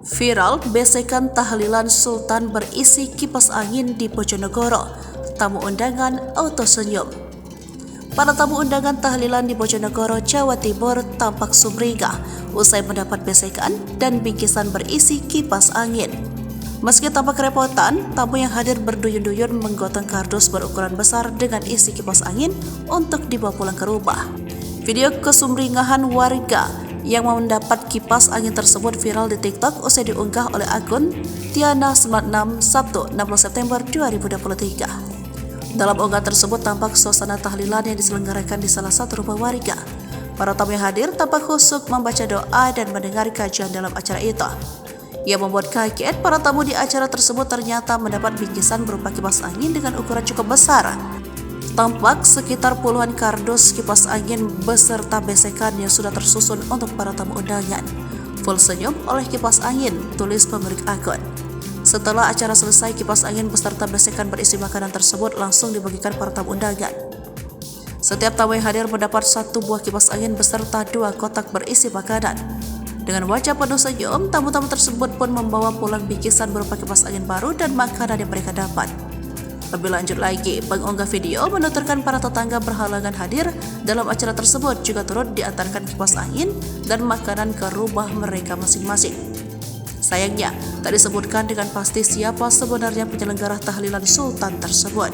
Viral besekan tahlilan Sultan berisi kipas angin di Bojonegoro. Tamu undangan auto senyum. Para tamu undangan tahlilan di Bojonegoro, Jawa Timur tampak sumringah usai mendapat besekan dan bingkisan berisi kipas angin. Meski tampak kerepotan, tamu yang hadir berduyun-duyun menggotong kardus berukuran besar dengan isi kipas angin untuk dibawa pulang ke rumah. Video kesumringahan warga yang mendapat kipas angin tersebut viral di TikTok usai diunggah oleh akun Tiana96 Sabtu 16 September 2023. Dalam unggahan tersebut tampak suasana tahlilan yang diselenggarakan di salah satu rumah warga. Para tamu yang hadir tampak khusyuk membaca doa dan mendengar kajian dalam acara itu. Yang membuat kaget, para tamu di acara tersebut ternyata mendapat bingkisan berupa kipas angin dengan ukuran cukup besar. Tampak sekitar puluhan kardus kipas angin beserta besekan yang sudah tersusun untuk para tamu undangan. Full senyum oleh kipas angin, tulis pemilik akun. Setelah acara selesai, kipas angin beserta besekan berisi makanan tersebut langsung dibagikan para tamu undangan. Setiap tamu yang hadir mendapat 1 buah kipas angin beserta 2 kotak berisi makanan. Dengan wajah penuh senyum, tamu-tamu tersebut pun membawa pulang bingkisan berupa kipas angin baru dan makanan yang mereka dapat. Lebih lanjut lagi, pengunggah video menuturkan para tetangga berhalangan hadir dalam acara tersebut juga turut diantarkan kipas angin dan makanan ke rumah mereka masing-masing. Sayangnya, tak disebutkan dengan pasti siapa sebenarnya penyelenggara tahlilan Sultan tersebut.